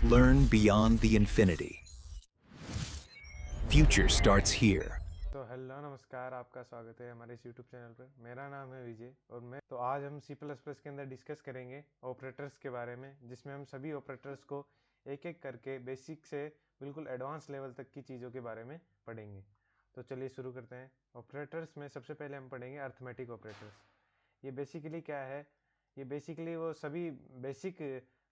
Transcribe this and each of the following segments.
Learn beyond the infinity. Future starts here. तो hello नमस्कार, आपका स्वागत है हमारे इस यूट्यूब चैनल पर। मेरा नाम है विजय और आज हम सी प्लस प्लस के अंदर डिस्कस करेंगे ऑपरेटर्स के बारे में, जिसमें हम सभी ऑपरेटर्स को एक एक करके बेसिक से बिल्कुल एडवांस लेवल तक की चीज़ों के बारे में पढ़ेंगे। तो चलिए शुरू करते हैं। ऑपरेटर्स में सबसे पहले हम पढ़ेंगे अर्थमेटिक ऑपरेटर्स। ये बेसिकली क्या है? ये बेसिकली वो सभी बेसिक,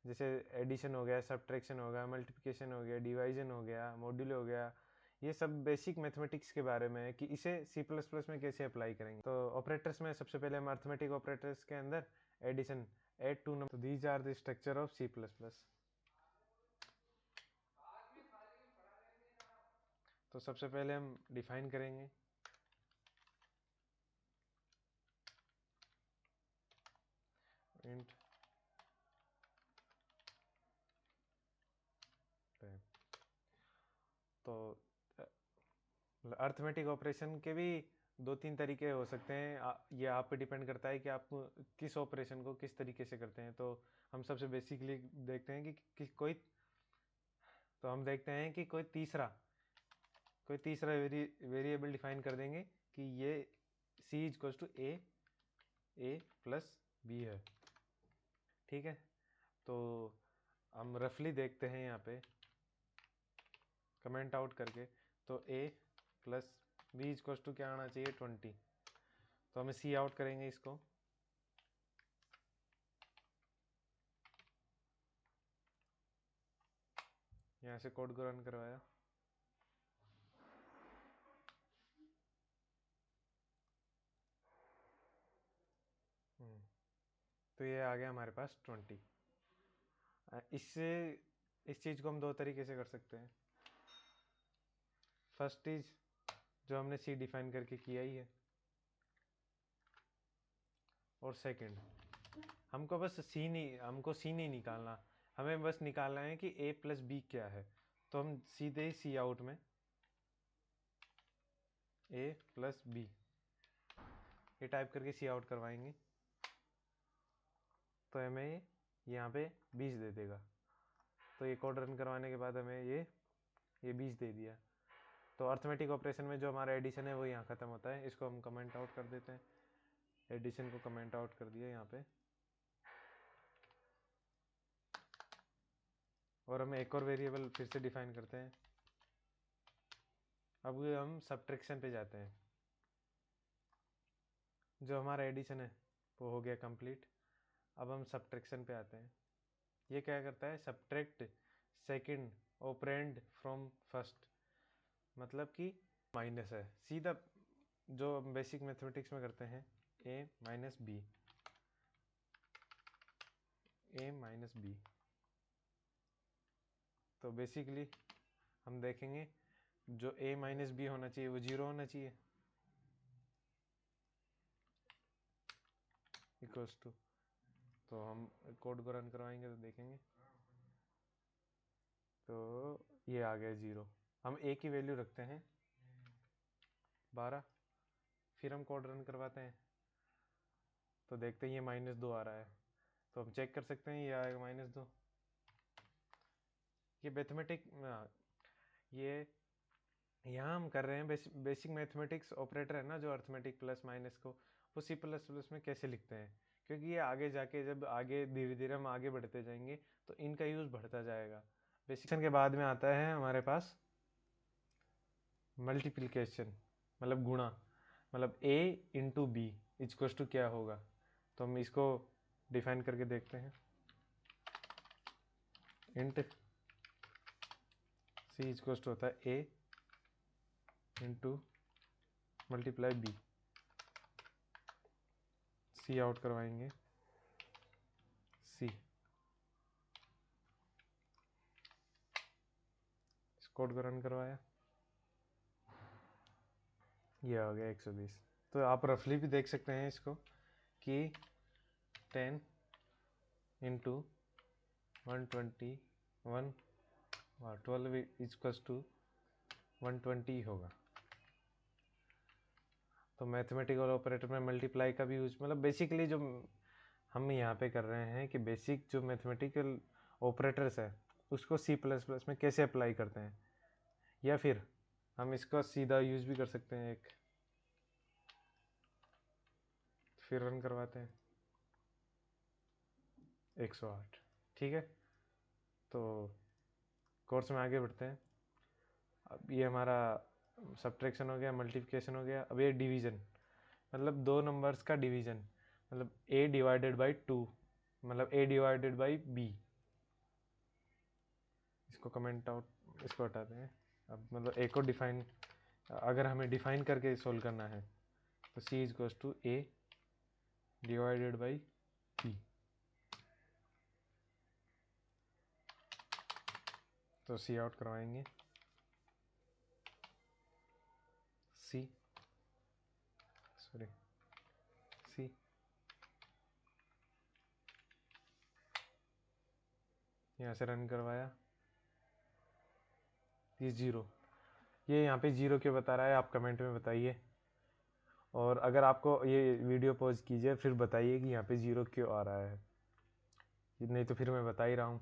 जैसे एडिशन हो गया, सब्ट्रैक्शन हो गया, मल्टीप्लिकेशन हो गया, डिवाइजन हो गया, मॉड्यूल हो गया, ये सब बेसिक मैथमेटिक्स के बारे में है कि इसे सी प्लस प्लस में कैसे अप्लाई करेंगे। तो ऑपरेटर्स में सबसे पहले हम अर्थमेटिक ऑपरेटर्स के अंदर एडिशन, ऐड टू नंबर, तो these are the structure of C plus plus. तो सबसे पहले हम डिफाइन करेंगे इंट तो अर्थमेटिक ऑपरेशन के भी दो तीन तरीके हो सकते हैं। ये आप पे डिपेंड करता है कि आप किस ऑपरेशन को किस तरीके से करते हैं। तो हम सबसे बेसिकली देखते हैं कि कोई, तो हम देखते हैं कि कोई तीसरा वेरिएबल डिफाइन कर देंगे कि ये c equals to A plus b है। ठीक है, तो हम रफली देखते हैं यहाँ पे कमेंट आउट करके, तो a plus b equals to क्या आना चाहिए 20। तो हमें सी आउट करेंगे इसको, यहाँ से कोड को रन करवाया, तो ये आ गया हमारे पास 20। इससे इस चीज़ को हम दो तरीके से कर सकते हैं। फर्स्ट इज जो हमने सी डिफाइन करके किया ही है, और सेकंड हमको सी नहीं निकालना, हमें बस निकालना है कि a प्लस बी क्या है। तो हम सीधे ही सी आउट में a प्लस बी ये टाइप करके सी आउट करवाएंगे, तो हमें यहाँ पे 20 दे देगा। तो ये कोड रन करवाने के बाद हमें ये 20 दे दिया। तो अर्थमेटिक ऑपरेशन में जो हमारा एडिशन है वो यहाँ ख़त्म होता है। इसको हम कमेंट आउट कर देते हैं, एडिशन को कमेंट आउट कर दिया यहाँ पे। और हम एक और वेरिएबल फिर से डिफाइन करते हैं। अब हम सब्ट्रैक्शन पे जाते हैं। जो हमारा एडिशन है वो हो गया कंप्लीट। अब हम सब्ट्रैक्शन पे आते हैं। ये क्या करता है? Subtract second operand from first, मतलब कि माइनस है सीधा, जो बेसिक मैथमेटिक्स में करते हैं, a माइनस बी। तो बेसिकली हम देखेंगे जो a माइनस बी होना चाहिए वो 0 होना चाहिए, इक्वल्स टू, तो हम कोड को रन करवाएंगे तो देखेंगे, तो ये आ गया 0। हम a की वैल्यू रखते हैं 12, फिर हम कोड रन करवाते हैं तो देखते हैं ये -2 आ रहा है। तो हम चेक कर सकते हैं ये आएगा -2। ये मैथमेटिक, ये यहाँ हम कर रहे हैं बेसिक मैथमेटिक्स ऑपरेटर है ना, जो अर्थमेटिक प्लस माइनस को वो सी प्लस प्लस में कैसे लिखते हैं, क्योंकि ये आगे जाके जब आगे धीरे धीरे हम आगे बढ़ते जाएंगे तो इनका यूज़ बढ़ता जाएगा। बेसिक के बाद में आता है हमारे पास मल्टीप्लिकेशन, मतलब गुणा, मतलब a into b equals to क्या होगा। तो हम इसको डिफाइन करके देखते हैं, इंट c इक्वल्स टू होता है a into multiply b. C out करवाएंगे, सी इस कोड को रन करवाया, ये आ गया 120। तो आप रफली भी देख सकते हैं इसको कि 10 इंटू 121 और 12 इक्वल्स टू 120 होगा। तो मैथमेटिकल ऑपरेटर में मल्टीप्लाई का भी यूज, मतलब बेसिकली जो हम यहाँ पे कर रहे हैं कि बेसिक जो मैथमेटिकल ऑपरेटर्स है उसको सी प्लस प्लस में कैसे अप्लाई करते हैं, या फिर हम इसका सीधा यूज़ भी कर सकते हैं। एक फिर रन करवाते हैं 108। ठीक है, तो कोर्स में आगे बढ़ते हैं। अब ये हमारा सब्ट्रैक्शन हो गया, मल्टीप्लिकेशन हो गया। अब ये डिवीज़न, मतलब दो नंबर्स का डिवीज़न, मतलब a डिवाइडेड बाई 2, मतलब a डिवाइडेड बाई b। इसको कमेंट आउट, इसको हटाते हैं। अब मतलब a को डिफाइन, अगर हमें डिफाइन करके सोल्व करना है तो c is equals to a divided by b। तो c आउट करवाएंगे, c यहाँ से रन करवाया, ये 0, ये यहाँ पे 0 क्यों बता रहा है आप कमेंट में बताइए। और अगर आपको ये वीडियो पॉज कीजिए फिर बताइए कि यहाँ पे 0 क्यों आ रहा है, नहीं तो फिर मैं बता ही रहा हूँ।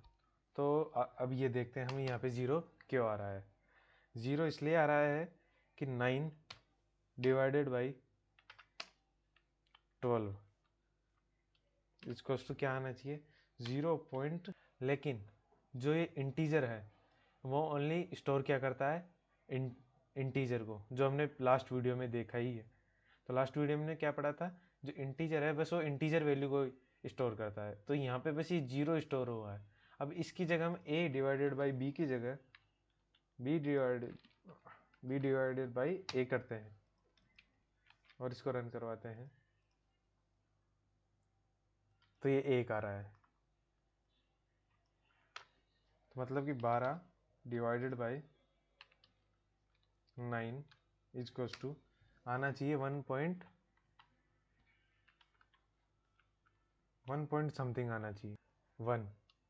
तो अब ये देखते हैं हम यहाँ पे 0 क्यों आ रहा है। 0 इसलिए आ रहा है कि 9 डिवाइडेड बाई 12 इसको तो क्या आना चाहिए 0 पॉइंट। लेकिन जो ये इंटीजर है वो ओनली स्टोर क्या करता है, इंटीजर को, जो हमने लास्ट वीडियो में देखा ही है। तो लास्ट वीडियो में क्या पढ़ा था, जो इंटीजर है बस वो इंटीजर वैल्यू को स्टोर करता है। तो यहाँ पे बस ये 0 स्टोर हुआ है। अब इसकी जगह हम a डिवाइडेड बाई b की जगह b डिवाइडेड बाई a करते हैं और इसको रन करवाते हैं, तो ये 1 आ रहा है। तो मतलब कि 12 डिवाइडेड बाई 9 इज टू आना चाहिए 1 पॉइंट समथिंग आना चाहिए 1,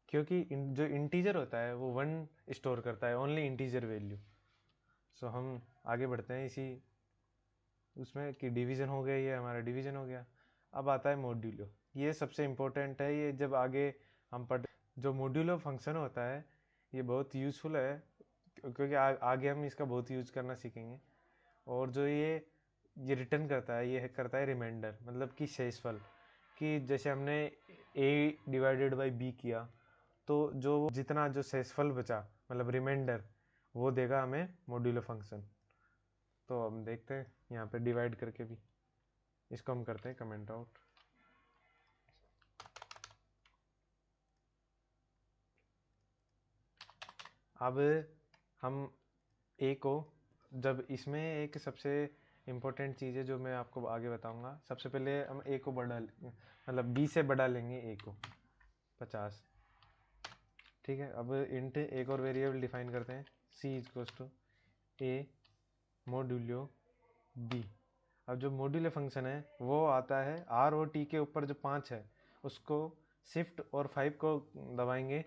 क्योंकि जो इंटीजर होता है वो 1 स्टोर करता है, ओनली इंटीजर वैल्यू। सो हम आगे बढ़ते हैं इसी उसमें कि डिवीज़न हो गया, ये हमारा डिवीज़न हो गया। अब आता है मॉड्यूलो, ये सबसे इम्पोर्टेंट है। ये जब आगे हम पढ़, जो मॉड्यूलो फंक्शन होता है ये बहुत यूज़फुल है, क्योंकि आगे हम इसका बहुत यूज़ करना सीखेंगे। और जो ये रिटर्न करता है, ये करता है रिमाइंडर, मतलब कि शेषफल, कि जैसे हमने a डिवाइडेड बाई b किया तो जो जितना जो शेषफल बचा, मतलब रिमाइंडर, वो देगा हमें मॉड्यूलो फंक्शन। तो हम देखते हैं यहाँ पे डिवाइड करके भी, इसको हम करते हैं कमेंट आउट। अब हम a को, जब इसमें एक सबसे इम्पोर्टेंट चीज़ है जो मैं आपको आगे बताऊंगा। सबसे पहले हम a को बढ़ा, मतलब b से बढ़ा लेंगे a को 50। ठीक है, अब इंट एक और वेरिएबल डिफाइन करते हैं, c is to a modulo b। अब जो मॉड्यूलो फंक्शन है वो आता है r और t के ऊपर जो 5 है उसको शिफ्ट और 5 को दबाएंगे,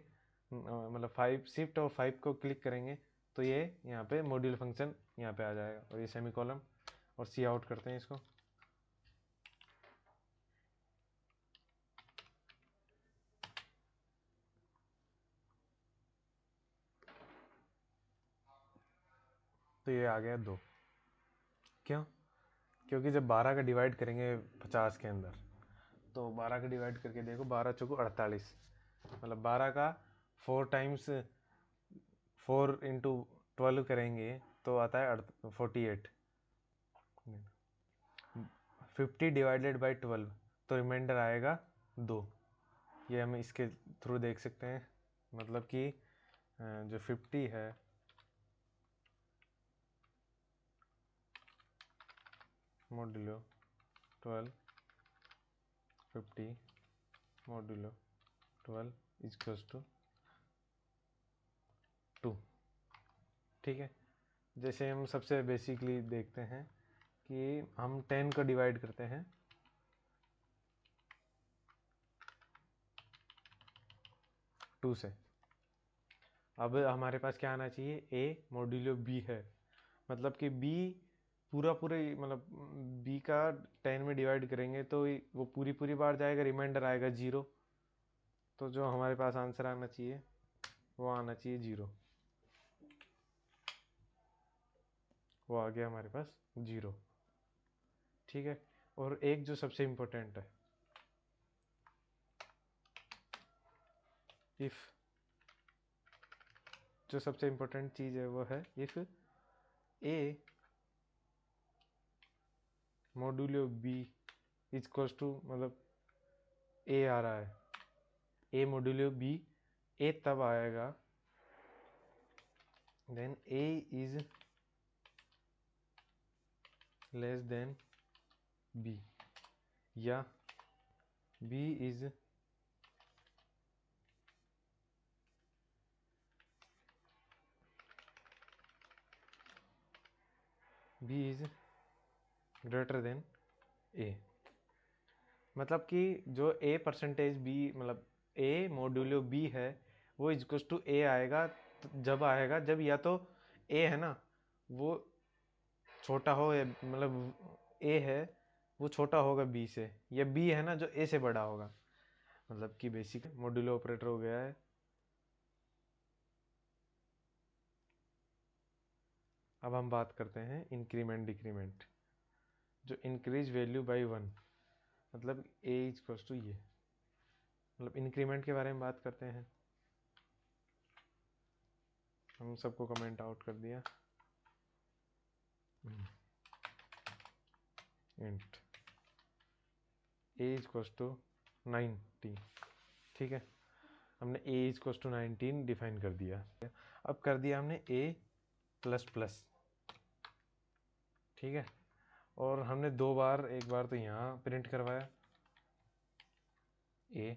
मतलब 5 शिफ्ट और 5 को क्लिक करेंगे तो ये यहाँ पे मॉड्यूलो फंक्शन यहाँ पे आ जाएगा, और ये सेमी कॉलम, और सी आउट करते हैं इसको। तो ये आ गया 2। क्यों? क्योंकि जब 12 का डिवाइड करेंगे 50 के अंदर, तो 12 का डिवाइड करके देखो, 12 चौको 48, मतलब 12 का 4 टाइम्स 4 इंटू 12 करेंगे तो आता है 48। 50 डिवाइडेड बाई 12 तो रिमाइंडर आएगा 2। ये हम इसके थ्रू देख सकते हैं, मतलब कि जो 50 है मॉड्यूलो 12, 50 मॉड्यूलो 12 इज टू 2। ठीक है, जैसे हम सबसे बेसिकली देखते हैं कि हम 10 को डिवाइड करते हैं 2 से। अब हमारे पास क्या आना चाहिए, a मॉड्यूलो b है, मतलब कि b पूरे मतलब b का 10 में डिवाइड करेंगे तो वो पूरी बार जाएगा, रिमाइंडर आएगा 0। तो जो हमारे पास आंसर आना चाहिए वो आना चाहिए 0, वो आ गया हमारे पास 0। ठीक है, और एक जो सबसे इम्पोर्टेंट है, इफ, जो सबसे इम्पोर्टेंट चीज़ है वो है if a modulo b is equals to, मतलब ए आ रहा है, ए मॉड्यूलो बी, ए तब आएगा then a is less than b, या b is greater than a. मतलब कि जो ए परसेंटेज बी, मतलब ए मॉड्यूलो बी है, वो इक्वल्स टू ए आएगा जब आएगा जब या तो ए है ना वो छोटा हो, या मतलब ए है वो छोटा होगा बी से, या बी है ना जो ए से बड़ा होगा। मतलब कि बेसिक मॉड्यूलो ऑपरेटर हो गया है। अब हम बात करते हैं इंक्रीमेंट डिक्रीमेंट। जो इंक्रीज वैल्यू बाय 1, मतलब ए इक्वल्स टू ये, मतलब इंक्रीमेंट के बारे में बात करते हैं। हम सबको कमेंट आउट कर दिया। इंट ए इक्वल्स टू 19, ठीक है, हमने ए इक्वल्स टू 19 डिफाइन कर दिया। अब कर दिया हमने ए प्लस प्लस, ठीक है, और हमने 2 बार, एक बार तो यहाँ प्रिंट करवाया ए,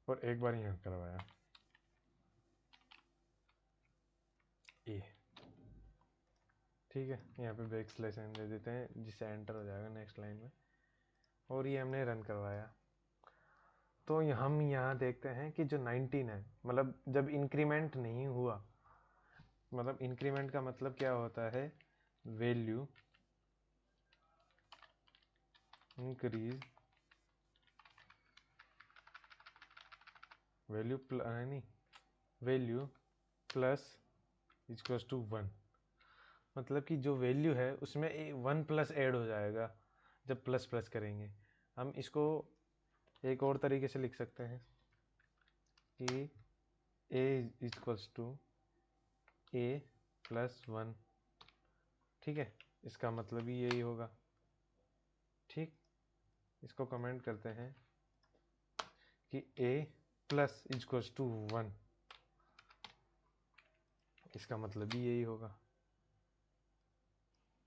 और एक बार यहाँ करवाया ए, ठीक है। यहाँ पे बैक स्लैश एन दे देते हैं जिससे एंटर हो जाएगा नेक्स्ट लाइन में, और ये हमने रन करवाया। तो हम यहाँ देखते हैं कि जो 19 है, मतलब जब इंक्रीमेंट नहीं हुआ, मतलब इंक्रीमेंट का मतलब क्या होता है, वैल्यू इंक्रीज, वैल्यू नहीं, वैल्यू प्लस इक्वल्स टू 1, मतलब कि जो वैल्यू है उसमें 1 प्लस ऐड हो जाएगा जब प्लस प्लस करेंगे। हम इसको एक और तरीके से लिख सकते हैं कि ए इक्वल्स टू ए प्लस 1, ठीक है, इसका मतलब ही यही होगा। ठीक, इसको कमेंट करते हैं कि ए प्लस इक्वल्स टू 1, इसका मतलब भी यही होगा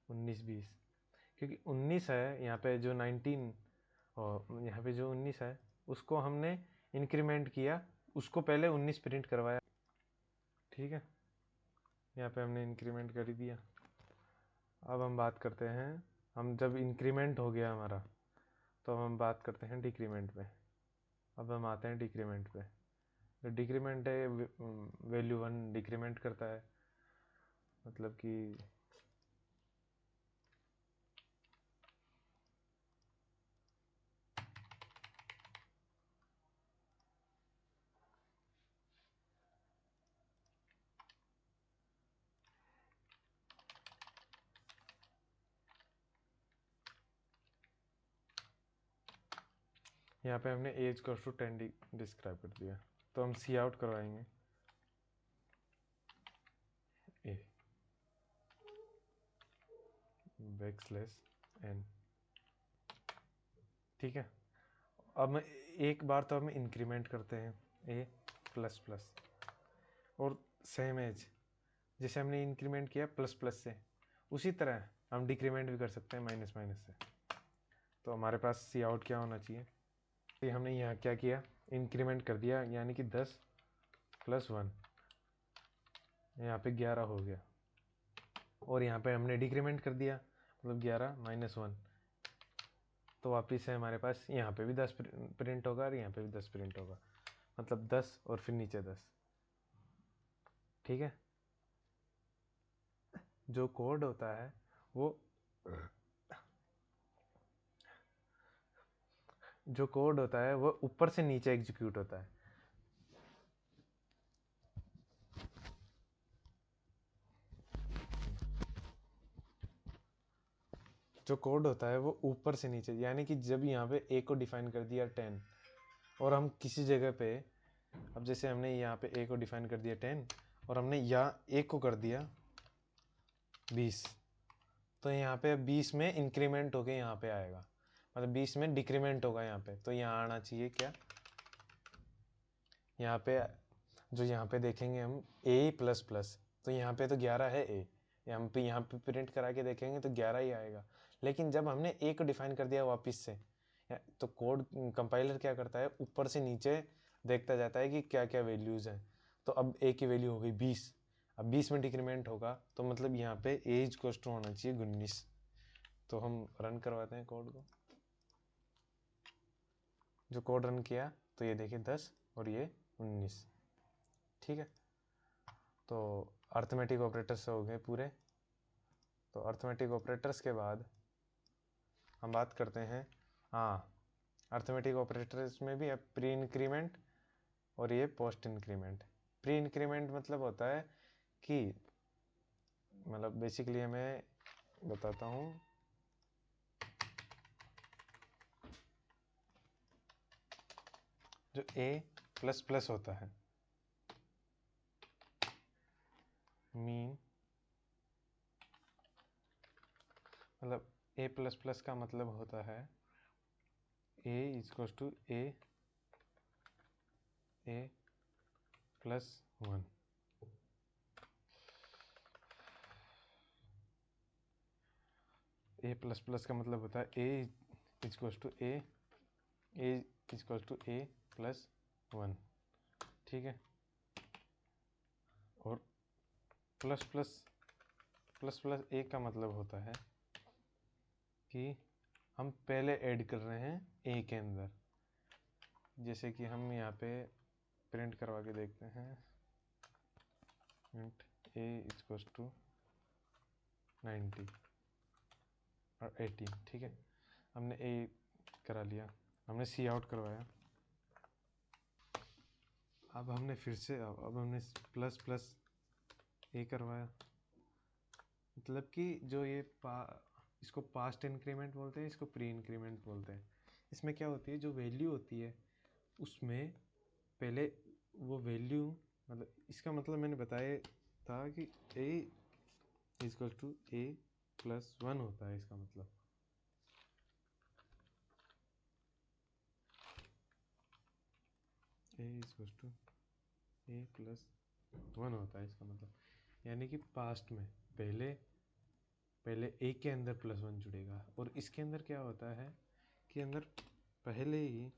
19 20, क्योंकि 19 है यहाँ पे जो 19, और यहाँ पे जो 19 है उसको हमने इंक्रीमेंट किया, उसको पहले 19 प्रिंट करवाया, ठीक है, यहाँ पे हमने इंक्रीमेंट कर ही दिया। अब हम बात करते हैं, हम जब इंक्रीमेंट हो गया हमारा तो हम बात करते हैं डिक्रीमेंट पे। अब हम आते हैं डिक्रीमेंट पे। जो डिक्रीमेंट है, वैल्यू 1 डिक्रीमेंट करता है, मतलब कि यहाँ पे हमने एज को टू 10 डिस्क्राइब कर दिया, तो हम सी आउट करवाएंगे ए बैक स्लैश एन, ठीक है। अब मैं एक बार तो हम इंक्रीमेंट करते हैं ए प्लस प्लस, और सेम एज जैसे हमने इंक्रीमेंट किया प्लस प्लस से, उसी तरह हम डिक्रीमेंट भी कर सकते हैं माइनस माइनस से। तो हमारे पास सी आउट क्या होना चाहिए, तो हमने यहाँ क्या किया, इंक्रीमेंट कर दिया, यानी कि 10 प्लस 1, यहाँ पे 11 हो गया, और यहाँ पे हमने डिक्रीमेंट कर दिया, मतलब 11 माइनस 1, तो वापस से हमारे पास यहाँ पे भी 10 प्रिंट होगा और यहाँ पे भी 10 प्रिंट होगा, मतलब 10 और फिर नीचे 10, ठीक है। जो कोड होता है वो जो कोड होता है वो ऊपर से नीचे एग्जीक्यूट होता है। जो कोड होता है वो ऊपर से नीचे, यानी कि जब यहाँ पे ए को डिफाइन कर दिया 10 और हम किसी जगह पे, अब जैसे हमने यहाँ पे ए को डिफाइन कर दिया 10 और हमने यहाँ ए को कर दिया 20, तो यहाँ पे 20 में इंक्रीमेंट होके यहाँ पे आएगा, मतलब 20 में डिक्रीमेंट होगा यहाँ पे, तो यहाँ आना चाहिए क्या, यहाँ पे जो यहाँ पे देखेंगे हम ए प्लस प्लस, तो यहाँ पे तो 11 है ए, यहाँ पे प्रिंट करा के देखेंगे तो 11 ही आएगा। लेकिन जब हमने ए को डिफाइन कर दिया वापस से, तो कोड कंपाइलर क्या करता है, ऊपर से नीचे देखता जाता है कि क्या क्या वैल्यूज़ हैं। तो अब ए की वैल्यू हो गई 20, अब 20 में डिक्रीमेंट होगा तो मतलब यहाँ पे ए इक्वल्स टू होना चाहिए 19। तो हम रन करवाते हैं कोड को। जो कोड रन किया तो ये देखिए 10 और ये 19, ठीक है। तो अर्थमेटिक ऑपरेटर्स हो गए पूरे। तो अर्थमेटिक ऑपरेटर्स के बाद हम बात करते हैं, हाँ, अर्थमेटिक ऑपरेटर्स में भी अब प्री इंक्रीमेंट और ये पोस्ट इंक्रीमेंट। प्री इंक्रीमेंट मतलब होता है कि, मतलब बेसिकली मैं बताता हूँ, जो ए प्लस प्लस होता है, मीन मतलब ए प्लस प्लस का मतलब होता है A equals to A plus 1। A plus plus का मतलब होता है A equals to A equals to A plus 1, ठीक है। और प्लस प्लस ए का मतलब होता है कि हम पहले ऐड कर रहे हैं ए के अंदर, जैसे कि हम यहाँ पे प्रिंट करवा के देखते हैं, इंट ए इक्वल्स टू 90 और 18, ठीक है। हमने ए करा लिया, हमने सी आउट करवाया, अब हमने फिर से अब हमने प्लस प्लस ए करवाया, मतलब कि जो ये इसको पास्ट इंक्रीमेंट बोलते हैं, इसको प्री इंक्रीमेंट बोलते हैं। इसमें क्या होती है, जो वैल्यू होती है उसमें पहले वो वैल्यू, मतलब इसका मतलब मैंने बताया था कि ए इक्वल टू ए प्लस 1 होता है, इसका मतलब ए इक्वल टू ए प्लस 1 होता है, इसका मतलब यानी कि पास्ट में पहले ए के अंदर प्लस 1 जुड़ेगा, और इसके अंदर क्या होता है कि अंदर पहले ही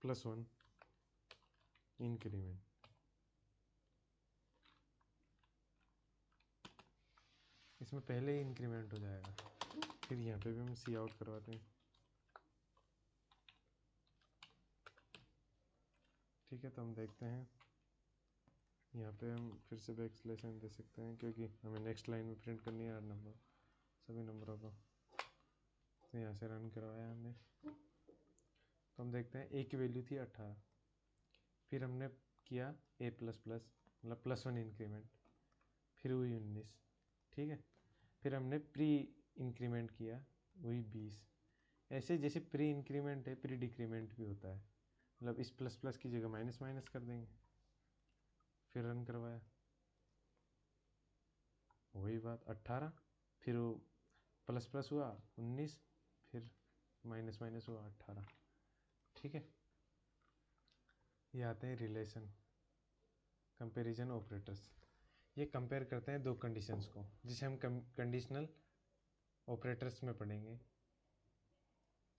प्लस 1 इंक्रीमेंट, इसमें पहले ही इंक्रीमेंट हो जाएगा। फिर यहाँ पे भी हम सी आउट करवाते हैं, ठीक है। तो हम देखते हैं, यहाँ पे हम फिर से बैक स्लैश n दे सकते हैं क्योंकि हमें नेक्स्ट लाइन में प्रिंट करनी है हर नंबर, सभी नंबरों को। तो यहाँ से रन करवाया हमने, तो हम देखते हैं ए की वैल्यू थी 18, फिर हमने किया ए प्लस प्लस मतलब प्लस 1 इंक्रीमेंट, फिर हुई 19, ठीक है। फिर हमने प्री इंक्रीमेंट किया, वही 20। ऐसे जैसे प्री इंक्रीमेंट है, प्री डिक्रीमेंट भी होता है, मतलब इस प्लस प्लस की जगह माइनस माइनस कर देंगे। फिर रन करवाया, वही बात 18, फिर वो प्लस प्लस हुआ 19, फिर माइनस माइनस हुआ 18, ठीक है। ये आते हैं रिलेशन कंपैरिजन ऑपरेटर्स। ये कंपेयर करते हैं दो कंडीशंस को, जिसे हम कंडीशनल ऑपरेटर्स में पढ़ेंगे।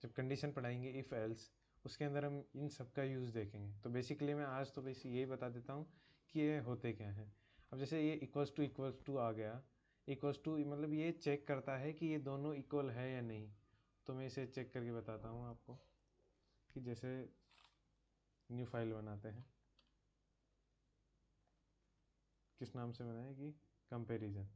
जब कंडीशन पढ़ाएंगे इफ़ एल्स, उसके अंदर हम इन सब का यूज़ देखेंगे। तो बेसिकली मैं आज तो बेसिक यही बता देता हूँ कि ये होते क्या हैं। अब जैसे ये इक्वल्स टू आ गया, इक्वल्स टू मतलब ये चेक करता है कि ये दोनों इक्वल है या नहीं। तो मैं इसे चेक करके बताता हूँ आपको, कि जैसे न्यू फाइल बनाते हैं, किस नाम से बनाए कि कंपैरिजन,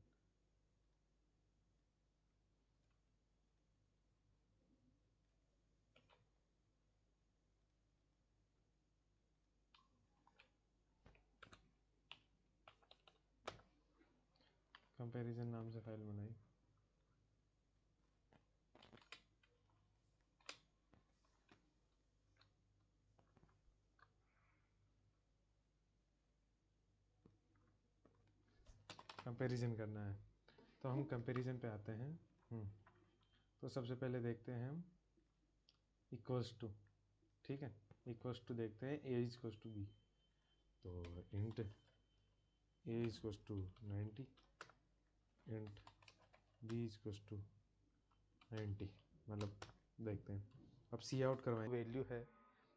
कंपैरिजन नाम से फाइल बनाई। कंपैरिजन करना है तो हम कंपैरिजन पे आते हैं। तो सबसे पहले देखते हैं हम इक्वल्स टू, ठीक है, इक्वल्स टू देखते हैं a is equals to b. तो int a is equals to 90, int b is equals to 90, मतलब देखते हैं। अब सी आउट करवाएं, वैल्यू है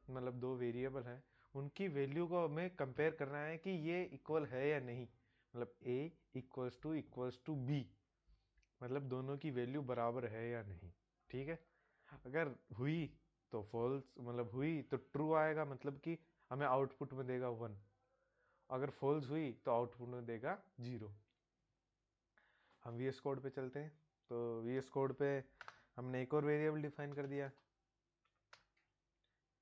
मतलब दो वेरिएबल है, उनकी वैल्यू को हमें कंपेयर करना है कि ये इक्वल है या नहीं। मतलब a इक्वल्स टू बी, मतलब दोनों की वैल्यू बराबर है या नहीं, ठीक है। अगर हुई तो फॉल्स, मतलब हुई तो ट्रू आएगा, मतलब कि हमें आउटपुट में देगा 1। अगर फॉल्स हुई तो आउटपुट में देगा 0। हम VS कोड पे चलते हैं। तो VS कोड पे हमने एक और वेरिएबल डिफाइन कर दिया,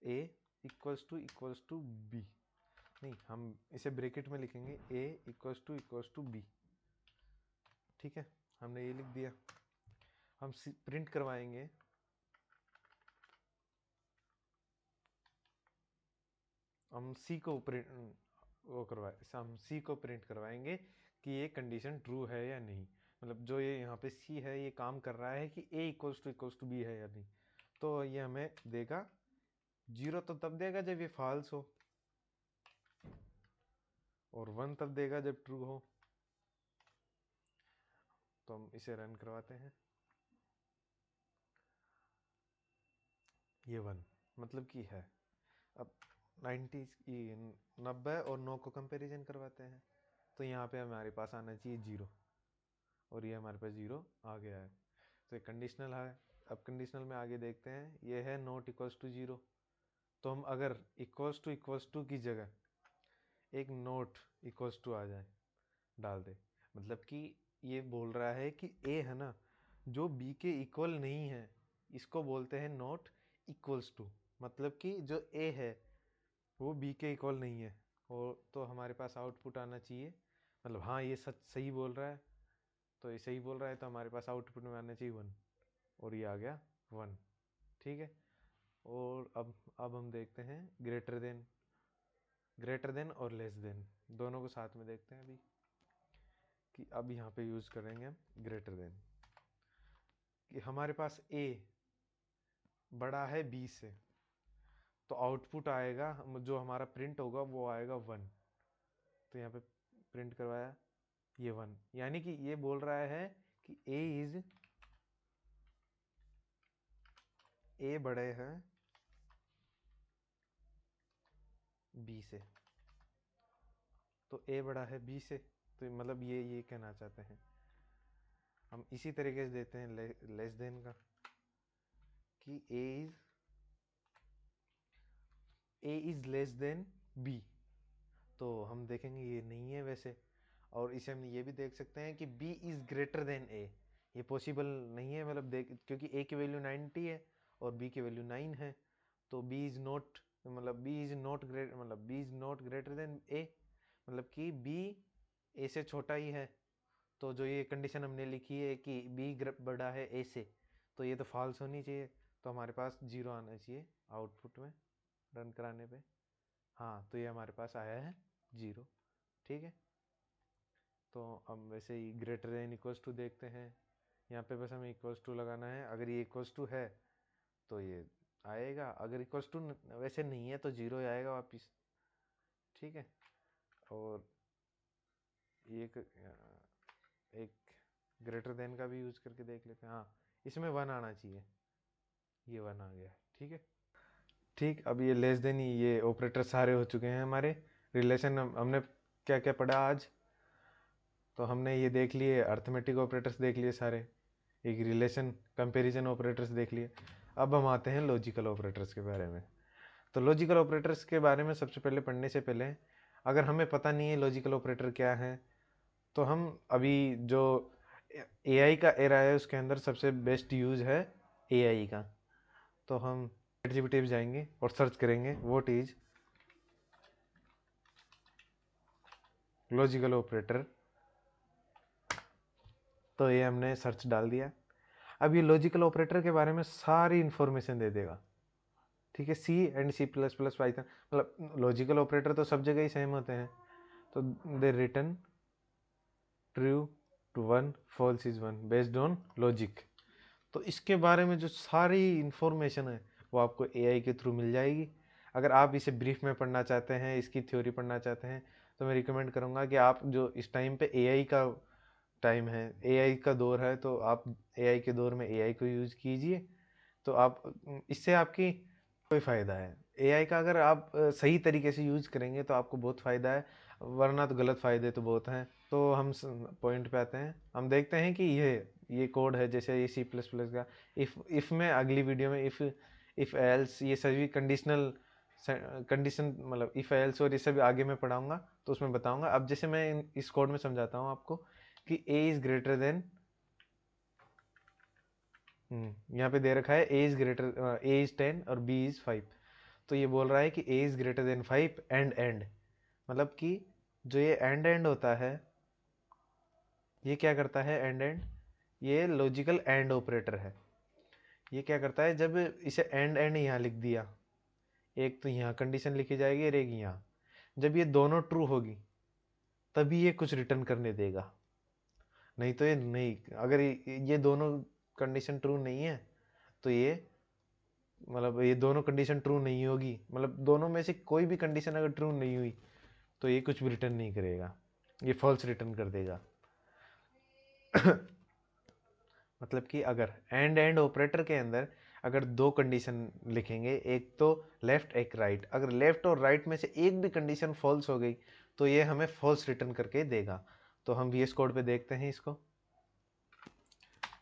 a इक्वल्स टू बी, नहीं हम इसे ब्रैकेट में लिखेंगे a इक्वल्स टू बी, ठीक है, हमने ये लिख दिया। हम प्रिंट करवाएंगे, हम सी को प्रिंट हम सी को प्रिंट करवाएंगे कि ये कंडीशन ट्रू है या नहीं। मतलब जो ये यहाँ पे सी है ये काम कर रहा है कि a इक्वल्स टू बी है या नहीं। तो ये हमें देगा 0 तो तब देगा जब ये फॉल्स हो, और 1 तब देगा जब ट्रू हो। तो हम इसे रन करवाते हैं। ये 1 मतलब कि है। अब 90 और 9 को कंपैरिजन करवाते हैं। तो यहाँ पे हमारे पास आना चाहिए 0, और ये हमारे पास 0 आ गया है। तो ये कंडीशनल है। अब कंडीशनल में आगे देखते हैं, ये है नॉट इक्वल्स टू 0। तो हम अगर इक्वल्स टू की जगह एक नोट इक्वल्स टू आ जाए, डाल दे, मतलब कि ये बोल रहा है कि ए है ना, जो बी के इक्वल नहीं है, इसको बोलते हैं नॉट इक्वल्स टू। मतलब कि जो ए है वो बी के इक्वल नहीं है। और तो हमारे पास आउटपुट आना चाहिए, मतलब हाँ ये सच सही बोल रहा है, तो ये सही बोल रहा है तो हमारे पास आउटपुट में आना चाहिए 1, और ये आ गया 1, ठीक है। और अब हम देखते हैं ग्रेटर देन और लेस देन, दोनों को साथ में देखते हैं अभी। कि अब यहाँ पे यूज़ करेंगे हम ग्रेटर देन, कि हमारे पास a बड़ा है b से, तो आउटपुट आएगा जो हमारा प्रिंट होगा वो आएगा 1। तो यहाँ पे प्रिंट करवाया ये 1, यानी कि ये बोल रहा है कि a बड़े हैं b से। तो a बड़ा है b से, तो मतलब ये कहना चाहते हैं। हम इसी तरीके से देते हैं लेस देन का, कि a is less then b। तो हम देखेंगे ये नहीं है वैसे, और इसे हम ये भी देख सकते हैं कि b is greater then a। ये पॉसिबल नहीं है, मतलब देख, क्योंकि a की वैल्यू 90 है और b की वैल्यू 9 है। तो b इज नॉट, मतलब b is not greater than a, मतलब कि b a से छोटा ही है। तो जो ये कंडीशन हमने लिखी है कि b बड़ा है a से, तो ये तो फॉल्स होनी चाहिए। तो हमारे पास 0 आना चाहिए आउटपुट में रन कराने पे। हाँ, तो ये हमारे पास आया है 0, ठीक है। तो हम वैसे ही ग्रेटर देन इक्वल्स टू देखते हैं। यहाँ पे बस हमें इक्वल्स टू लगाना है। अगर ये इक्वल्स टू है तो ये आएगा, अगर इक्वल्स टू वैसे नहीं है तो 0 आएगा वापस, ठीक है। और एक ग्रेटर देन का भी यूज करके देख लेते हैं। हाँ, इसमें 1 आना चाहिए, ये 1 आ गया, ठीक है। ठीक, अब ये लेस देन ही, ये ऑपरेटर सारे हो चुके हैं हमारे। रिलेशन हमने क्या क्या पढ़ा आज, तो हमने ये देख लिए अर्थमेटिक ऑपरेटर्स देख लिए सारे, एक रिलेशन कंपैरिजन ऑपरेटर्स देख लिए। अब हम आते हैं लॉजिकल ऑपरेटर्स के बारे में। तो लॉजिकल ऑपरेटर्स के बारे में सबसे पहले पढ़ने से पहले, अगर हमें पता नहीं है लॉजिकल ऑपरेटर क्या है, तो हम अभी जो AI का एरा है उसके अंदर सबसे बेस्ट यूज है AI का। तो हम ChatGPT पे जाएंगे और सर्च करेंगे व्हाट इज लॉजिकल ऑपरेटर तो ये हमने सर्च डाल दिया। अब ये लॉजिकल ऑपरेटर के बारे में सारी इंफॉर्मेशन दे देगा, ठीक है। C and C plus plus Python, मतलब लॉजिकल ऑपरेटर तो सब जगह ही सेम होते हैं। तो they return true to one, false is one based on logic. तो इसके बारे में जो सारी इंफॉर्मेशन है वो आपको एआई के थ्रू मिल जाएगी। अगर आप इसे ब्रीफ में पढ़ना चाहते हैं, इसकी थ्योरी पढ़ना चाहते हैं, तो मैं रिकमेंड करूँगा कि आप जो इस टाइम पे एआई का टाइम है, एआई का दौर है, तो आप एआई के दौर में एआई को यूज़ कीजिए। तो आप इससे आपकी कोई फ़ायदा है एआई का, अगर आप सही तरीके से यूज़ करेंगे तो आपको बहुत फ़ायदा है, वरना तो गलत फ़ायदे तो बहुत हैं। तो हम पॉइंट पे आते हैं, हम देखते हैं कि ये कोड है, जैसे ये सी प्लस प्लस का इफ़ में अगली वीडियो में इफ़ एल्स ये सभी कंडीशन मतलब इफ़ एल्स और ये सभी आगे मैं पढ़ाऊँगा तो उसमें बताऊँगा। अब जैसे मैं इस कोड में समझाता हूँ आपको कि a इज़ ग्रेटर देन, यहाँ पे दे रखा है a इज़ 10 और b इज़ 5। तो ये बोल रहा है कि a is greater than 5 and मतलब कि जो ये एंड होता है, ये क्या करता है एंड ये लॉजिकल एंड ऑपरेटर है। ये क्या करता है, जब इसे एंड यहाँ लिख दिया, एक तो यहाँ कंडीशन लिखी जाएगी और एक यहाँ, जब ये दोनों ट्रू होगी तभी ये कुछ रिटर्न करने देगा, नहीं तो ये नहीं। अगर ये दोनों कंडीशन ट्रू नहीं है तो ये मतलब ये दोनों कंडीशन ट्रू नहीं होगी, मतलब दोनों में से कोई भी कंडीशन अगर ट्रू नहीं हुई तो ये कुछ भी रिटर्न नहीं करेगा, ये फॉल्स रिटर्न कर देगा। मतलब कि अगर एंड ऑपरेटर के अंदर अगर दो कंडीशन लिखेंगे, एक तो लेफ्ट एक राइट, अगर लेफ्ट और राइट में से एक भी कंडीशन फॉल्स हो गई तो ये हमें फॉल्स रिटर्न करके देगा। तो हम VS कोड पे देखते हैं इसको,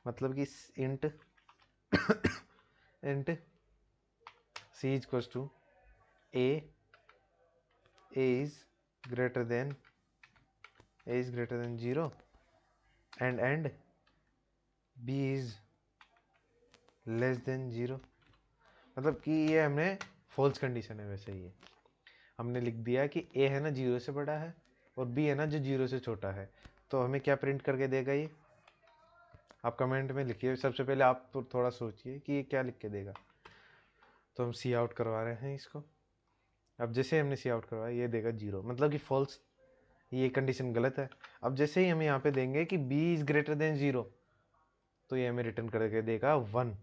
मतलब कि int int c equals to a is greater than 0 and b is less than 0। मतलब कि ये हमने फॉल्स कंडीशन है, वैसे ही हमने लिख दिया कि a है ना 0 से बड़ा है और b है ना जो 0 से छोटा है। तो हमें क्या प्रिंट करके देगा ये, आप कमेंट में लिखिए। सबसे पहले आप तो थोड़ा सोचिए कि ये क्या लिख के देगा। तो हम सी आउट करवा रहे हैं इसको। अब जैसे हमने सी आउट करवाया ये देगा 0, मतलब कि फॉल्स, ये कंडीशन गलत है। अब जैसे ही हम यहाँ पे देंगे कि b इज ग्रेटर देन 0 तो ये हमें रिटर्न करके देगा 1।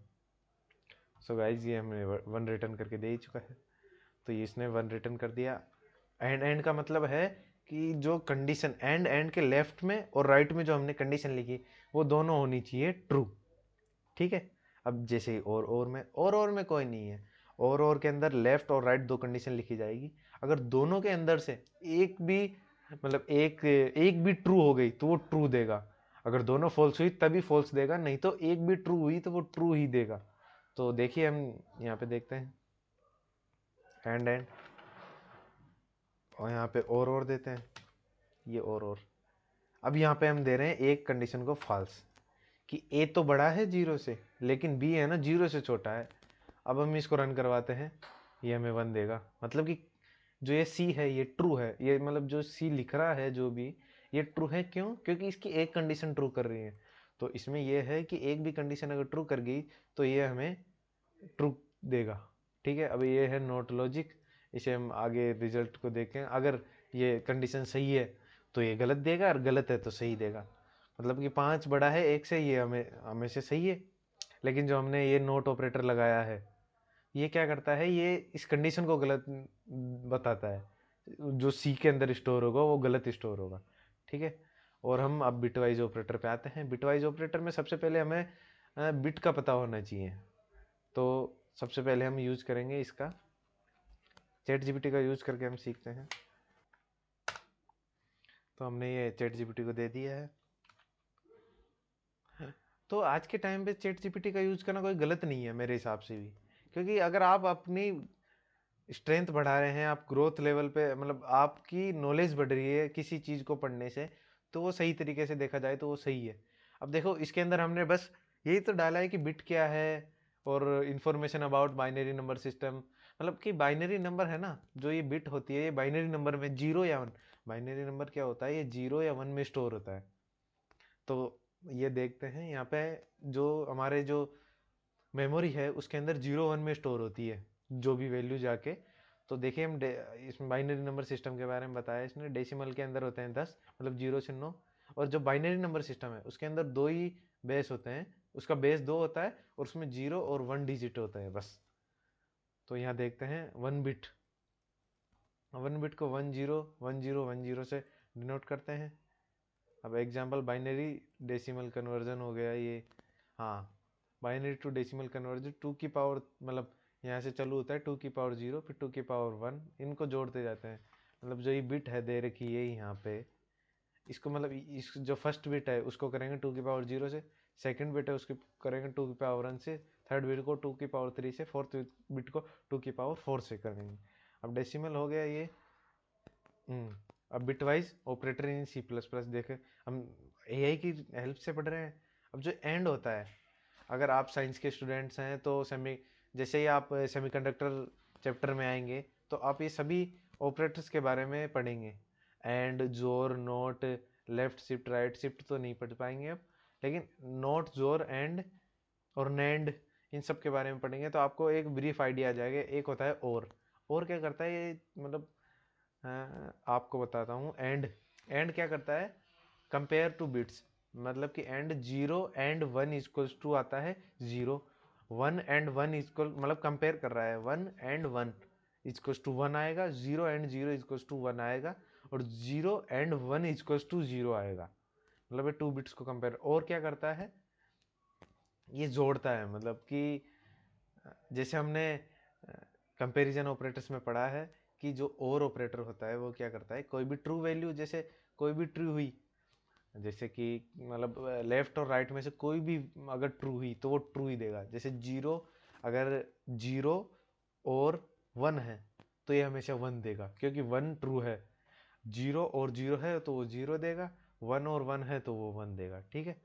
सो गाइज ये हमें 1 रिटर्न करके दे ही चुका है। तो ये इसने 1 रिटर्न कर दिया। एंड का मतलब है कि जो कंडीशन एंड के लेफ्ट में और राइट में जो हमने कंडीशन लिखी वो दोनों होनी चाहिए ट्रू, ठीक है। अब जैसे और में कोई नहीं है, और के अंदर लेफ्ट और राइट दो कंडीशन लिखी जाएगी। अगर दोनों के अंदर से एक भी मतलब एक भी ट्रू हो गई तो वो ट्रू देगा, अगर दोनों फॉल्स हुई तभी फॉल्स देगा, नहीं तो एक भी ट्रू हुई तो वो ट्रू ही देगा। तो देखिए हम यहाँ पे देखते हैं एंड और यहाँ पे और देते हैं ये और। अब यहाँ पे हम दे रहे हैं एक कंडीशन को फॉल्स, कि ए तो बड़ा है 0 से लेकिन बी है ना 0 से छोटा है। अब हम इसको रन करवाते हैं, ये हमें 1 देगा। मतलब कि जो ये सी है ये ट्रू है, ये मतलब जो सी लिख रहा है जो भी ये ट्रू है। क्यों? क्योंकि इसकी एक कंडीशन ट्रू कर रही है। तो इसमें यह है कि एक भी कंडीशन अगर ट्रू कर गई तो ये हमें ट्रू देगा, ठीक है। अब ये है नॉट लॉजिक, इसे हम आगे रिजल्ट को देखें। अगर ये कंडीशन सही है तो ये गलत देगा और गलत है तो सही देगा। मतलब कि 5 बड़ा है 1 से, ये हमेशा सही है। लेकिन जो हमने ये नोट ऑपरेटर लगाया है ये क्या करता है, ये इस कंडीशन को गलत बताता है, जो सी के अंदर स्टोर होगा वो गलत स्टोर होगा, ठीक है। और हम अब बिटवाइज ऑपरेटर पे आते हैं। बिटवाइज ऑपरेटर में सबसे पहले हमें बिट का पता होना चाहिए। तो सबसे पहले हम यूज करेंगे इसका, चैट जीपीटी का यूज करके हम सीखते हैं। तो हमने ये चैट जीपीटी को दे दिया है। तो आज के टाइम पे चैट जीपीटी का यूज करना कोई गलत नहीं है मेरे हिसाब से भी, क्योंकि अगर आप अपनी स्ट्रेंथ बढ़ा रहे हैं, आप ग्रोथ लेवल पे मतलब आपकी नॉलेज बढ़ रही है किसी चीज़ को पढ़ने से, तो वो सही तरीके से देखा जाए तो वो सही है। अब देखो इसके अंदर हमने बस यही तो डाला है कि बिट क्या है और information about binary number system. मतलब कि बाइनरी नंबर है ना, जो ये बिट होती है ये बाइनरी नंबर में 0 या 1, बाइनरी नंबर क्या होता है ये 0 या 1 में स्टोर होता है। तो ये देखते हैं यहाँ पे जो हमारे जो मेमोरी है उसके अंदर 0 1 में स्टोर होती है जो भी वैल्यू जाके। तो देखिए हम इसमें बाइनरी नंबर सिस्टम के बारे में बताया इसने, डेसिमल के अंदर होते हैं 10, मतलब 0 से 9। और जो बाइनरी नंबर सिस्टम है उसके अंदर दो ही बेस होते हैं, उसका बेस 2 होता है और उसमें 0 और 1 डिजिट होता है बस। तो यहाँ देखते हैं 1 बिट, 1 बिट को 10 10 10 से डिनोट करते हैं। अब एग्जाम्पल बाइनरी डेसिमल कन्वर्जन हो गया ये। हाँ, बाइनरी टू डेसिमल कन्वर्जन 2 की पावर, मतलब यहाँ से चालू होता है 2 की पावर 0, फिर 2 की पावर 1, इनको जोड़ते जाते हैं। मतलब जो ये बिट है दे रखी है यहाँ पे, इसको मतलब इस जो फर्स्ट बिट है उसको करेंगे 2 की पावर 0 से, सेकंड बिट है उसको करेंगे 2 की पावर 1 से, थर्ड बिट को 2 की पावर 3 से, फोर्थ बिट को 2 की पावर 4 से करेंगे। अब डेसिमल हो गया ये। अब बिटवाइज ऑपरेटर इन सी प्लस प्लस देखे, हम एआई की हेल्प से पढ़ रहे हैं। अब जो एंड होता है, अगर आप साइंस के स्टूडेंट्स हैं तो जैसे ही आप सेमीकंडक्टर चैप्टर में आएंगे तो आप ये सभी ऑपरेटर्स के बारे में पढ़ेंगे। एंड, जोर, note, left shift, right shift तो नहीं पढ़ पाएंगे अब, लेकिन नोट, जोर, एंड और नैंड, इन सब के बारे में पढ़ेंगे तो आपको एक ब्रीफ आइडिया आ जाएगा। एक होता है और क्या करता है ये, मतलब आपको बताता हूँ। एंड क्या करता है, कंपेयर टू बिट्स, मतलब कि एंड 0 एंड 1 इक्वल्स टू आता है 0, 1 एंड 1 इक्वल, मतलब कंपेयर कर रहा है 1 एंड 1 इक्वल्स टू 1 आएगा, 0 एंड 0 इक्वल्स टू 1 आएगा, और 0 एंड 1 इक्वल्स टू 0 आएगा। मतलब ये 2 बिट्स को कंपेयर। और क्या करता है, ये जोड़ता है, मतलब कि जैसे हमने कंपैरिजन ऑपरेटर्स में पढ़ा है कि जो और ऑपरेटर होता है वो क्या करता है, कोई भी ट्रू वैल्यू, जैसे कोई भी ट्रू हुई, जैसे कि मतलब लेफ्ट और राइट में से कोई भी अगर ट्रू हुई तो वो ट्रू ही देगा। जैसे 0, अगर 0 और 1 है तो ये हमेशा 1 देगा क्योंकि 1 ट्रू है। 0 और 0 है तो वो 0 देगा, 1 और 1 है तो वो 1 देगा, ठीक है।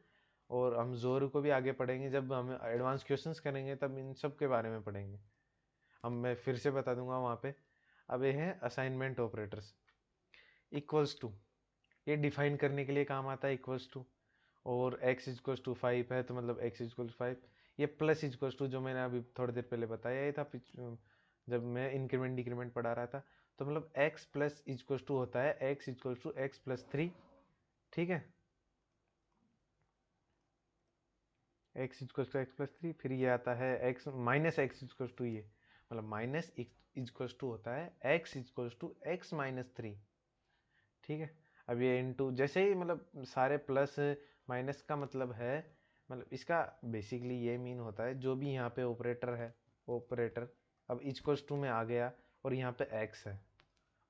और हम जोर को भी आगे पढ़ेंगे, जब हम एडवांस क्वेश्चंस करेंगे तब इन सब के बारे में पढ़ेंगे। अब मैं फिर से बता दूंगा वहाँ पे। अब ये है असाइनमेंट ऑपरेटर्स। इक्वल्स टू, ये डिफाइन करने के लिए काम आता है इक्वल्स टू। और x इक्वल्स टू 5 है तो मतलब x इक्वल्स 5। ये प्लस इक्वल्स टू जो मैंने अभी थोड़ी देर पहले बताया ही था, जब मैं इंक्रीमेंट डिक्रीमेंट पढ़ा रहा था। तो मतलब x प्लस इक्वल्स टू होता है x equals to x plus 3, ठीक है। x equals to x plus 3, फिर ये आता है x minus x equals to, ये मतलब माइनस इक्वल्स टू होता है x equals to x minus 3, ठीक है। अब ये इनटू, जैसे ही मतलब सारे प्लस माइनस का मतलब है, मतलब इसका बेसिकली ये मीन होता है जो भी यहाँ पे ऑपरेटर है, ऑपरेटर अब इक्वल्स टू में आ गया और यहाँ पे x है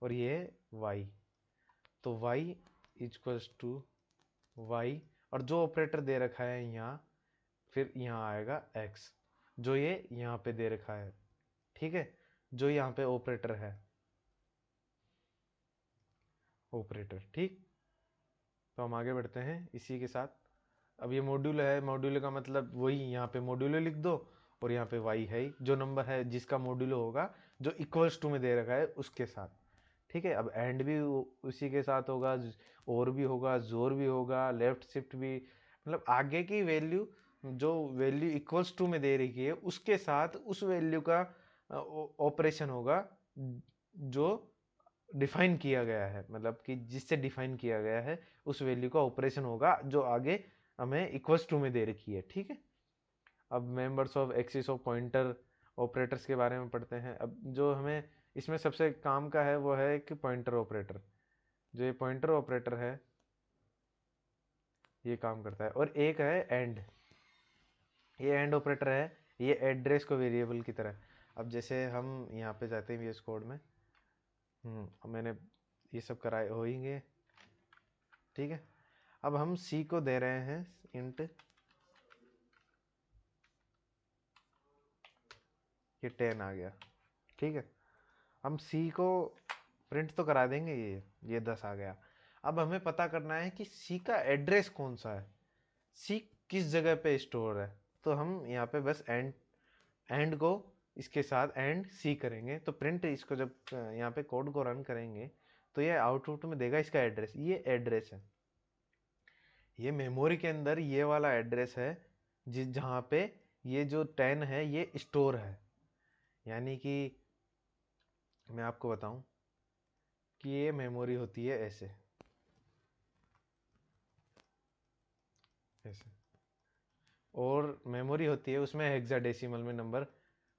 और ये y, तो y इक्वल्स टू y, और जो ऑपरेटर दे रखा है यहाँ, फिर यहाँ आएगा x जो ये यहाँ पे दे रखा है, ठीक है, जो यहाँ पे ऑपरेटर है, ऑपरेटर, ठीक। तो हम आगे बढ़ते हैं इसी के साथ। अब ये मॉड्यूल है, मॉड्यूल का मतलब वही, यहाँ पे मॉड्यूलो लिख दो और यहाँ पे y है जो नंबर है जिसका मॉड्यूलो होगा जो इक्वल्स टू में दे रखा है उसके साथ, ठीक है। अब एंड भी उसी के साथ होगा, और भी होगा, जोर भी होगा, लेफ्ट शिफ्ट भी, मतलब आगे की वैल्यू, जो वैल्यू इक्वल्स टू में दे रखी है उसके साथ उस वैल्यू का ऑपरेशन होगा जो डिफाइन किया गया है, मतलब कि जिससे डिफाइन किया गया है उस वैल्यू का ऑपरेशन होगा जो आगे हमें इक्वल्स टू में दे रखी है, ठीक है। अब members of axis of pointer operators के बारे में पढ़ते हैं। अब जो हमें इसमें सबसे काम का है वो है कि पॉइंटर ऑपरेटर, जो ये पॉइंटर ऑपरेटर है ये काम करता है। और एक है एंड, ये एंड ऑपरेटर है, ये एड्रेस को वेरिएबल की तरह। अब जैसे हम यहाँ पे जाते हैं VS कोड में, मैंने ये सब कराए होंगे, ठीक है। अब हम C को दे रहे हैं इंट, ये 10 आ गया, ठीक है। हम C को प्रिंट तो करा देंगे, ये 10 आ गया। अब हमें पता करना है कि C का एड्रेस कौन सा है, C किस जगह पे स्टोर है। तो हम यहाँ पे बस एंड को इसके साथ एंड C करेंगे, तो प्रिंट इसको जब यहाँ पे कोड को रन करेंगे तो ये आउटपुट में देगा इसका एड्रेस, ये एड्रेस है। ये मेमोरी के अंदर ये वाला एड्रेस है जिस जहाँ पे ये जो 10 है ये स्टोर है। यानी कि मैं आपको बताऊं कि ये मेमोरी होती है ऐसे ऐसे, और मेमोरी होती है उसमें हेक्साडेसिमल में नंबर,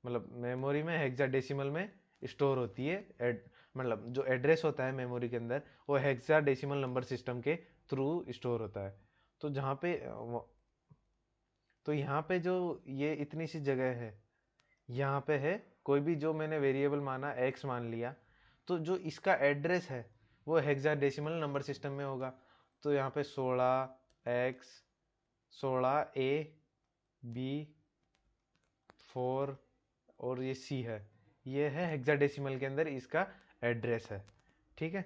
मतलब मेमोरी में हेक्साडेसिमल में स्टोर होती है। मतलब जो एड्रेस होता है मेमोरी के अंदर वो हेक्साडेसिमल नंबर सिस्टम के थ्रू स्टोर होता है। तो जहाँ पे तो यहाँ पे जो ये इतनी सी जगह है, यहाँ पे है कोई भी जो मैंने वेरिएबल माना x मान लिया, तो जो इसका एड्रेस है वो हेक्साडेसिमल नंबर सिस्टम में होगा। तो यहाँ पे 16x 16 A B 4 और ये C है, ये है हेक्साडेसिमल के अंदर इसका एड्रेस है। ठीक है,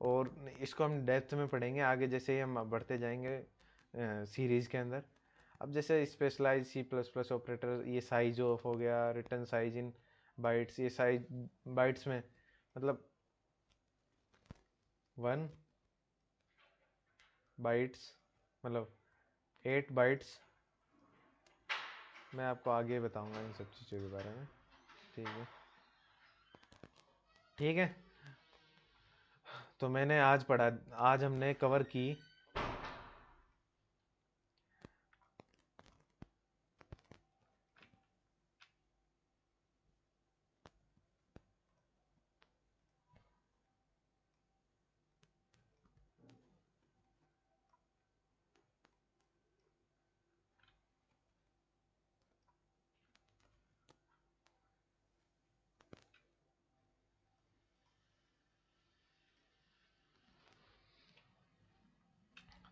और इसको हम डेप्थ में पढ़ेंगे आगे जैसे ही हम बढ़ते जाएंगे सीरीज के अंदर। अब जैसे स्पेशलाइज C++ ऑपरेटर, ये साइज ऑफ हो गया, रिटर्न साइज इन बाइट्स, ये साइज बाइट्स में मतलब 1 बाइट्स मतलब 8 बाइट्स। मैं आपको आगे बताऊंगा इन सब चीज़ों के बारे में। ठीक है, ठीक है। तो मैंने आज पढ़ा, आज हमने कवर की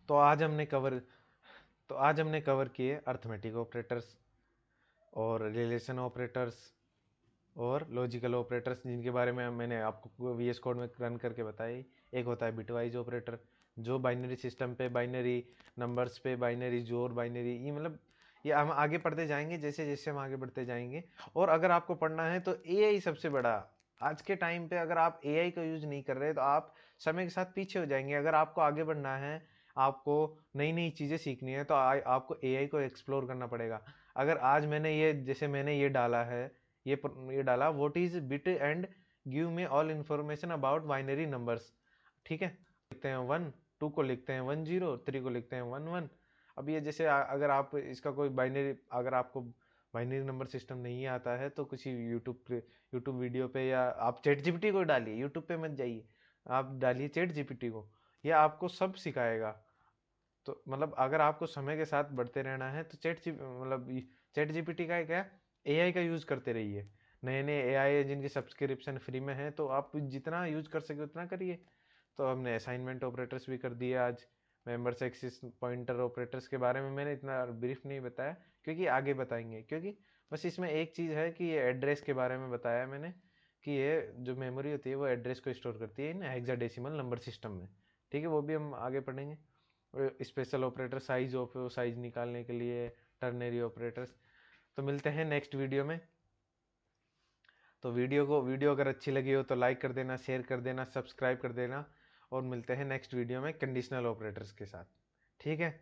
तो आज हमने कवर तो आज हमने कवर किए अर्थमेटिक ऑपरेटर्स और रिलेशन ऑपरेटर्स और लॉजिकल ऑपरेटर्स, जिनके बारे में मैंने आपको VS कोड में रन करके बताई। एक होता है बिटवाइज ऑपरेटर जो बाइनरी सिस्टम पे, बाइनरी नंबर्स पे, बाइनरी जोड़, बाइनरी, ये मतलब ये हम आगे पढ़ते जाएंगे जैसे जैसे हम आगे बढ़ते जाएंगे। और अगर आपको पढ़ना है तो AI सबसे बड़ा, आज के टाइम पे अगर आप AI का यूज नहीं कर रहे तो आप समय के साथ पीछे हो जाएंगे। अगर आपको आगे बढ़ना है, आपको नई नई चीज़ें सीखनी है, तो आपको AI को एक्सप्लोर करना पड़ेगा। अगर आज मैंने ये जैसे मैंने ये डाला है, ये डाला what is bit and give me all information about binary numbers. ठीक है, लिखते हैं 1, 2 को लिखते हैं 10, 3 को लिखते हैं 11। अब ये जैसे अगर आप इसका कोई बाइनरी, अगर आपको बाइनरी नंबर सिस्टम नहीं आता है तो किसी यूट्यूब वीडियो पे, या आप चैट जीपीटी को डालिए, यूट्यूब पे मत जाइए, आप डालिए चैट जीपीटी को, ये आपको सब सिखाएगा। तो मतलब अगर आपको समय के साथ बढ़ते रहना है तो चैट जीपीटी का क्या, AI का यूज़ करते रहिए। नए नए AI है जिनकी सब्सक्रिप्शन फ्री में है, तो आप जितना यूज कर सके उतना करिए। तो हमने असाइनमेंट ऑपरेटर्स भी कर दिए आज। मेंबर्स एक्सिस पॉइंटर ऑपरेटर्स के बारे में मैंने इतना ब्रीफ नहीं बताया क्योंकि आगे बताएंगे, क्योंकि बस इसमें एक चीज़ है कि ये एड्रेस के बारे में बताया मैंने कि ये जो मेमोरी होती है वो एड्रेस को स्टोर करती है इन हेक्साडेसिमल नंबर सिस्टम में। ठीक है, वो भी हम आगे पढ़ेंगे। Special operator size of size निकालने के लिए, टर्नरी ऑपरेटर्स। तो मिलते हैं नेक्स्ट वीडियो में। तो वीडियो अगर अच्छी लगी हो तो लाइक कर देना, शेयर कर देना, सब्सक्राइब कर देना, और मिलते हैं नेक्स्ट वीडियो में कंडीशनल ऑपरेटर्स के साथ। ठीक है।